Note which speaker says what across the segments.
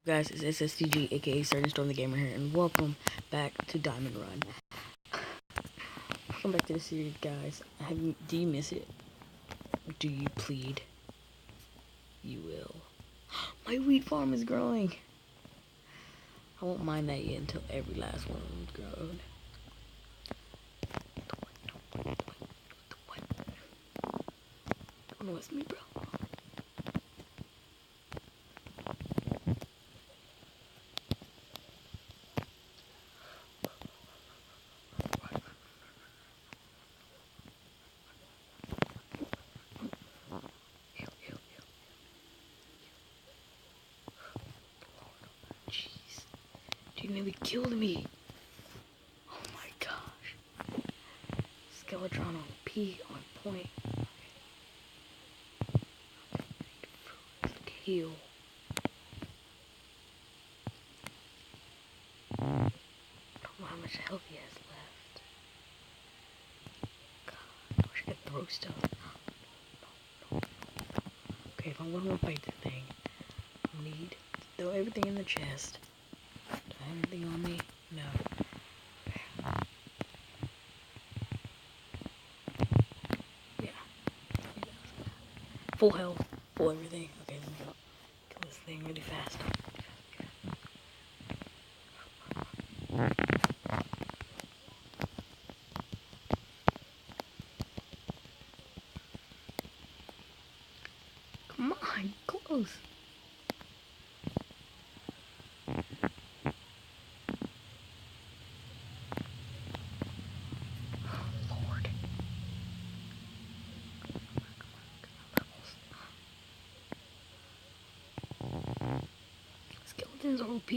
Speaker 1: Guys, it's SSTG, aka Certain Storm the Gamer here, and welcome back to Diamond Run. Welcome back to the series, guys. Do you miss it? Do you plead? You will. My wheat farm is growing. I won't mind that yet until every last one is grown. Don't know it's me, bro. Jeez. She nearly killed me. Oh my gosh. Skeletron on P on point. Heal. I don't know how much health he has left. God, I wish I could throw stuff. Okay, if I'm gonna fight the thing, I need to throw everything in the chest. Do I have anything on me? No. Okay. Yeah. Full health. Full everything. Okay, let me go. Kill this thing really fast. Come on, close. Lord. Skeletons are OP.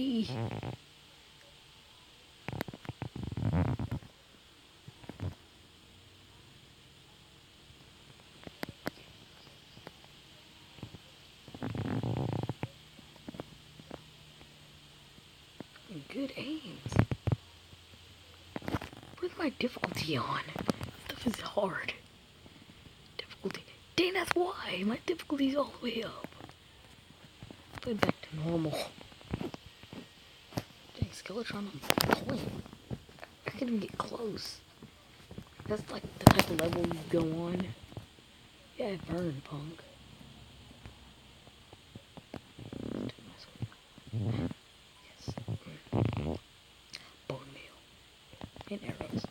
Speaker 1: Good aims. Put my difficulty on. Stuff is hard. Difficulty. Dang, that's why. My difficulty's all the way up. Put it back to normal. Dang, Skeletron on point. I can't even get close. That's like the type of level you go on. Yeah, burn, punk. Yes. Bone meal. And arrows.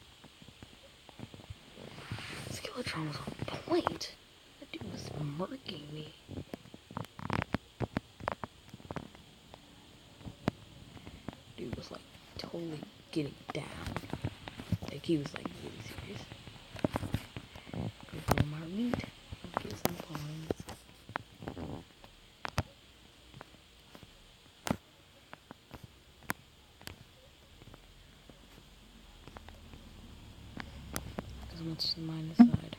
Speaker 1: Skeletron was on point. That dude was murking me. Dude was like totally getting down. Like he was like really serious. Go for my meat. Get some pawns. As much as mine aside.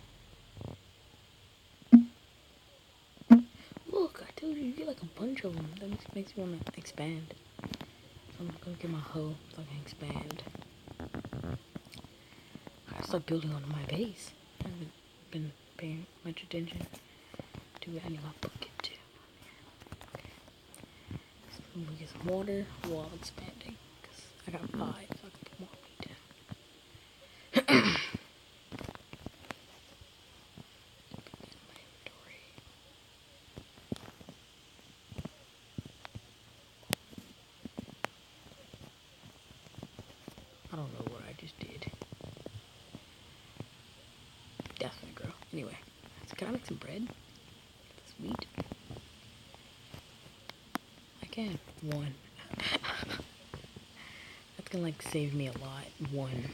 Speaker 1: Look, I told you get like a bunch of them. That makes me want to expand. So I'm gonna get my hoe so I can expand. I gotta start building on my base. I haven't been paying much attention to it. I need my bucket too. Okay. So we get some water while expanding. Because I got 5, so I can put more meat down. I don't know what I just did. That's gonna grow. Anyway, so can I make some bread? Sweet. I can. 1. That's gonna like save me a lot. 1.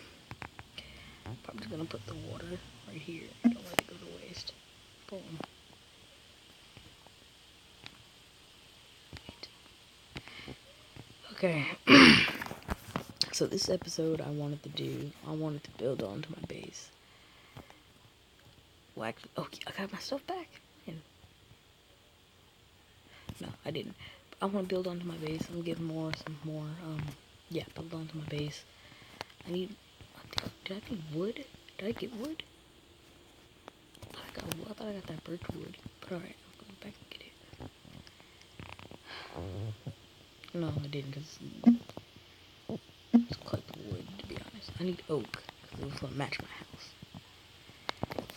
Speaker 1: I'm just gonna put the water right here. Don't let it go to waste. Boom. Okay. So this episode I wanted to build onto my base. Well, actually, oh, I got my stuff back. No, I didn't. But I want to build onto my base. I'm gonna get some more, yeah, build onto my base. Did I need wood? Did I get wood? I thought I got that birch wood. But alright, I'll go back and get it. No, I didn't, because it's quite wood, to be honest. I need oak, because it was going to match my house.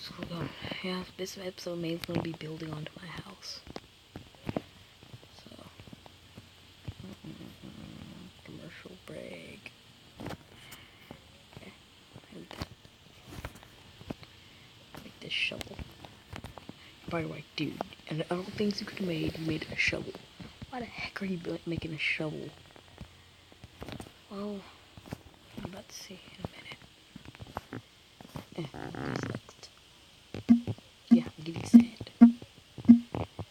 Speaker 1: So we're going, yeah, this episode maybe going to be building onto my house. So, commercial break. Okay, make this shovel. By the way, dude, and the other things you could have made, you made a shovel. Why the heck are you making a shovel? Well, I'm about to see in a minute. Next. Yeah, I'll give you sand.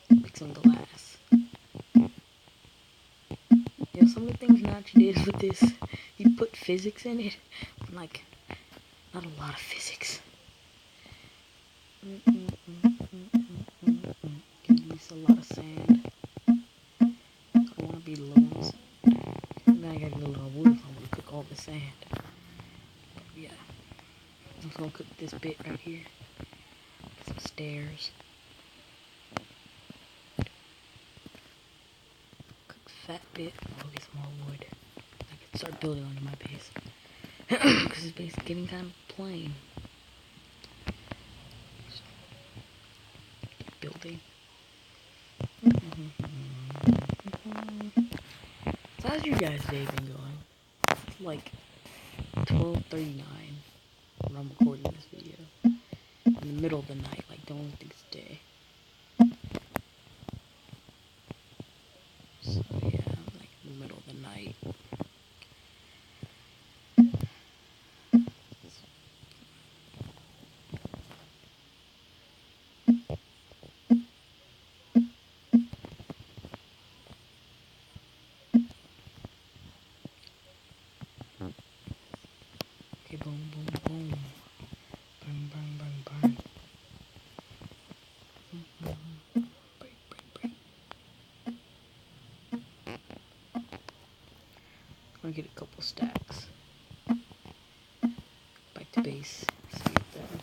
Speaker 1: Make some glass. You know, some of the things Notch did with this, he put physics in it. Like, not a lot of physics. Can use a lot of sand. I don't want to be low on sand. Then I gotta get a little wood if I'm gonna cook all the sand. But yeah. I'm just gonna cook this bit right here. Some stairs. Cook the fat bit. I'll get some more wood. I can start building onto my base. Because this base is getting kind of plain. So, building. So how's your guys' day been going? It's like 12:39 when I'm recording this video. In the middle of the night, like don't think it's day. So yeah, I'm like in the middle of the night. Okay, boom, boom, boom. Burn, burn, burn, burn. Break, break, break. I'm gonna get a couple stacks. Back to base. See if that.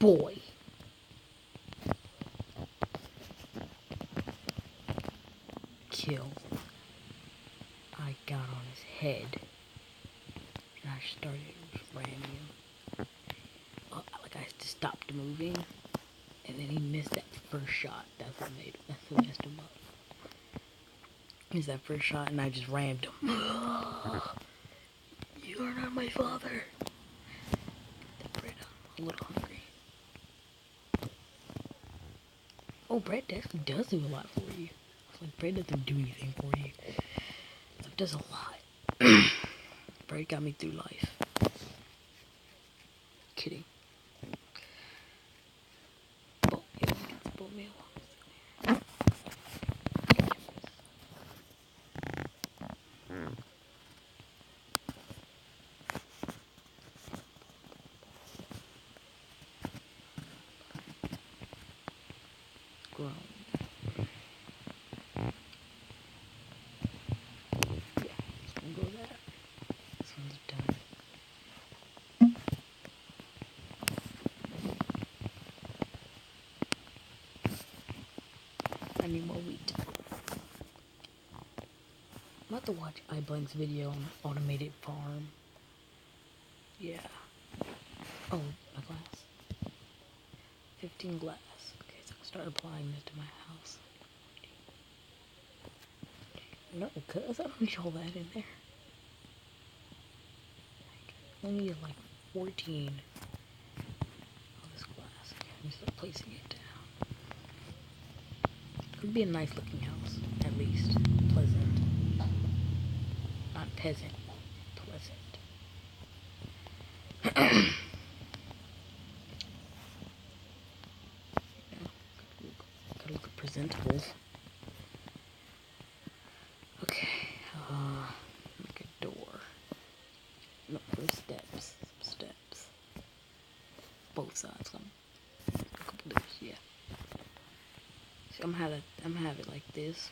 Speaker 1: Boy! Kill. I got on his head. And I started ramming him. Like I just stopped moving. And then he missed that first shot. That's what messed him up. Missed that first shot and I just rammed him. You are not my father. Get that bread. I'm a little hungry. Oh, bread actually does do a lot for you. It's like bread doesn't do anything for you. It does a lot. Bread got me through life. Kidding. Boatmeal. Grown. Yeah, just gonna go that. This one's done. I need more wheat. I'm about to watch iBlank's video on automated farm. Yeah. Oh, a glass. 15 glass. Okay, so I'll start applying this to my house. No, cuz I don't need all that in there. I need like 14 of this glass. Okay, I'm just placing it down. Could be a nice looking house, at least. Pleasant. Not peasant. Pleasant. Gotta look presentable. Okay, make a door. No, first steps. Some steps. Both sides. A couple doors, yeah. So I'm gonna have it like this.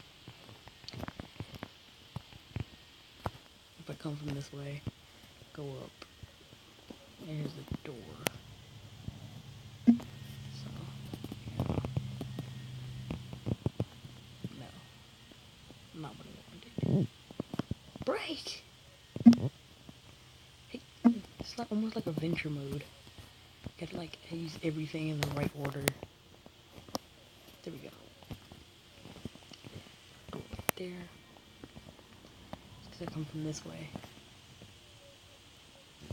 Speaker 1: If I come from this way, go up. There's the door. So, yeah. No. not what I wanted. Break! Hey, it's like almost like adventure mode. Gotta like use everything in the right order. There we go. Go right there. Because I come from this way.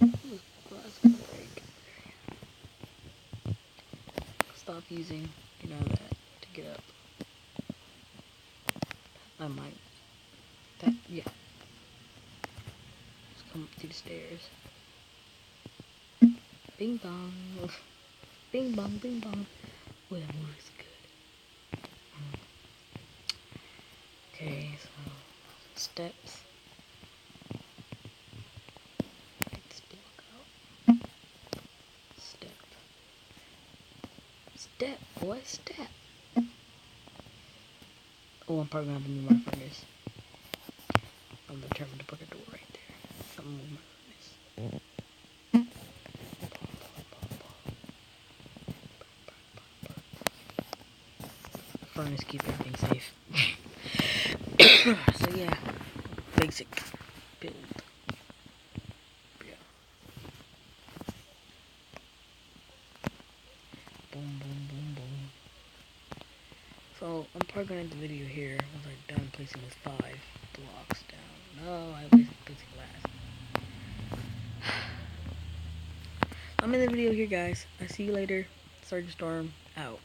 Speaker 1: Ooh, glass gonna break. Stop using, that to get up. I might. Yeah. Just come up to the stairs. Bing bong. Bing bong, bing bong. Oh, that movie's good. Okay, so steps. Take this block out. Step. Step, boy, step. Oh, I'm probably gonna have to move my furnace. I'm determined to put a door right there. So I'm gonna move my furnace. Furnace keeps everything safe. So yeah, basic build. Yeah. Boom, boom, boom, boom. So I'm probably gonna end the video here once I'm done placing this 5 blocks down. No, I wasted placing glass. I'm in the video here, guys. I see you later. Sergeant Storm out.